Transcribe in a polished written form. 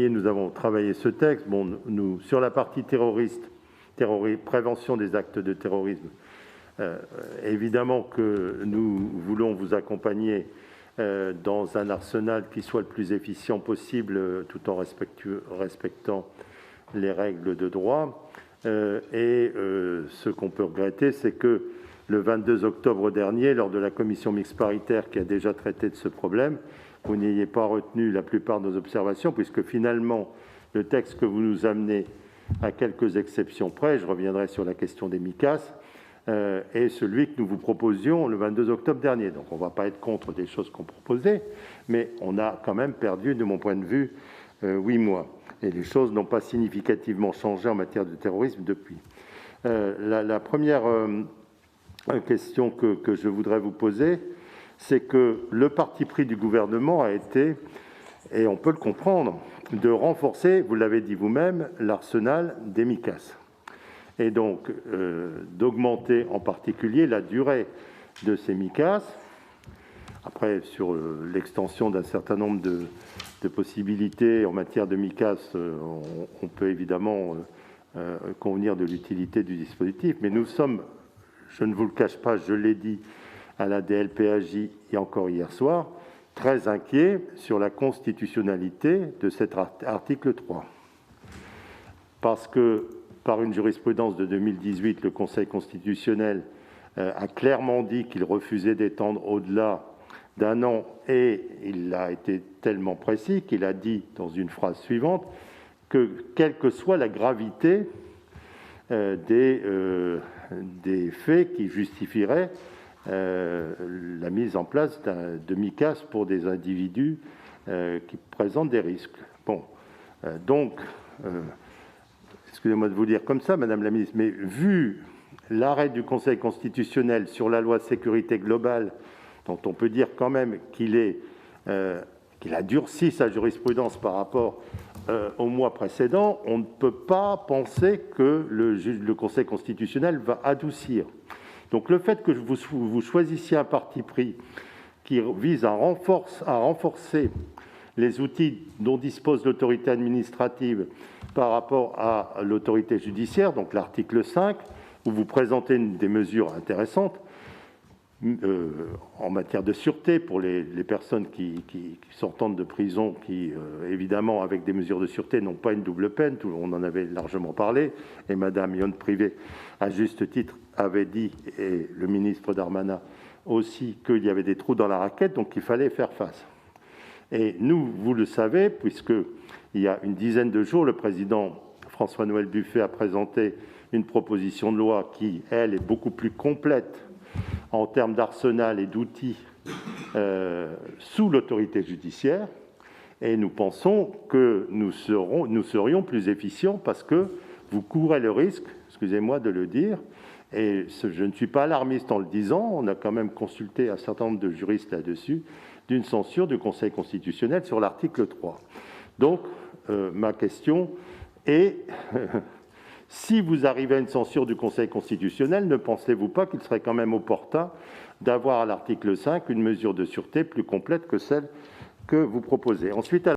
Nous avons travaillé ce texte. Nous, sur la partie prévention des actes de terrorisme, évidemment que nous voulons vous accompagner dans un arsenal qui soit le plus efficient possible, tout en respectant les règles de droit. Ce qu'on peut regretter, c'est que le 22 octobre dernier, lors de la commission mixte paritaire qui a déjà traité de ce problème, vous n'ayez pas retenu la plupart de nos observations, puisque finalement, le texte que vous nous amenez, à quelques exceptions près, je reviendrai sur la question des Micas, est celui que nous vous proposions le 22 octobre dernier. Donc on ne va pas être contre des choses qu'on proposait, mais on a quand même perdu, de mon point de vue, 8 mois. Et les choses n'ont pas significativement changé en matière de terrorisme depuis. La première question que je voudrais vous poser, c'est que le parti pris du gouvernement a été, et on peut le comprendre, de renforcer, vous l'avez dit vous-même, l'arsenal des Micas. Et donc d'augmenter en particulier la durée de ces Micas. Après, sur l'extension d'un certain nombre de possibilités en matière de Micas, on peut évidemment convenir de l'utilité du dispositif, mais nous sommes, je ne vous le cache pas, je l'ai dit à la DLPAJ et encore hier soir, très inquiets sur la constitutionnalité de cet article 3. Parce que, par une jurisprudence de 2018, le Conseil constitutionnel a clairement dit qu'il refusait d'étendre au-delà d'1 an, et il a été tellement précis qu'il a dit dans une phrase suivante que, quelle que soit la gravité des faits qui justifieraient la mise en place de Micas pour des individus qui présentent des risques. Excusez-moi de vous dire comme ça, Madame la Ministre, mais vu l'arrêt du Conseil constitutionnel sur la loi de sécurité globale, dont on peut dire quand même qu'il a durci sa jurisprudence par rapport au mois précédent, on ne peut pas penser que le Conseil constitutionnel va adoucir. Donc le fait que vous choisissiez un parti pris qui vise à renforcer les outils dont dispose l'autorité administrative par rapport à l'autorité judiciaire, donc l'article 5, où vous présentez des mesures intéressantes en matière de sûreté pour les personnes qui sortent de prison, qui évidemment avec des mesures de sûreté n'ont pas une double peine, on en avait largement parlé, et Madame Yon Privé, à juste titre, avait dit, et le ministre Darmanin aussi, qu'il y avait des trous dans la raquette, donc il fallait faire face. Et nous, vous le savez, puisqu'il y a une dizaine de jours, le président François-Noël Buffet a présenté une proposition de loi qui, elle, est beaucoup plus complète en termes d'arsenal et d'outils sous l'autorité judiciaire. Et nous pensons que nous serions plus efficients parce que vous courez le risque, excusez-moi de le dire, et je ne suis pas alarmiste en le disant, on a quand même consulté un certain nombre de juristes là-dessus, d'une censure du Conseil constitutionnel sur l'article 3. Donc, ma question est, si vous arrivez à une censure du Conseil constitutionnel, ne pensez-vous pas qu'il serait quand même opportun d'avoir à l'article 5 une mesure de sûreté plus complète que celle que vous proposez ? Ensuite,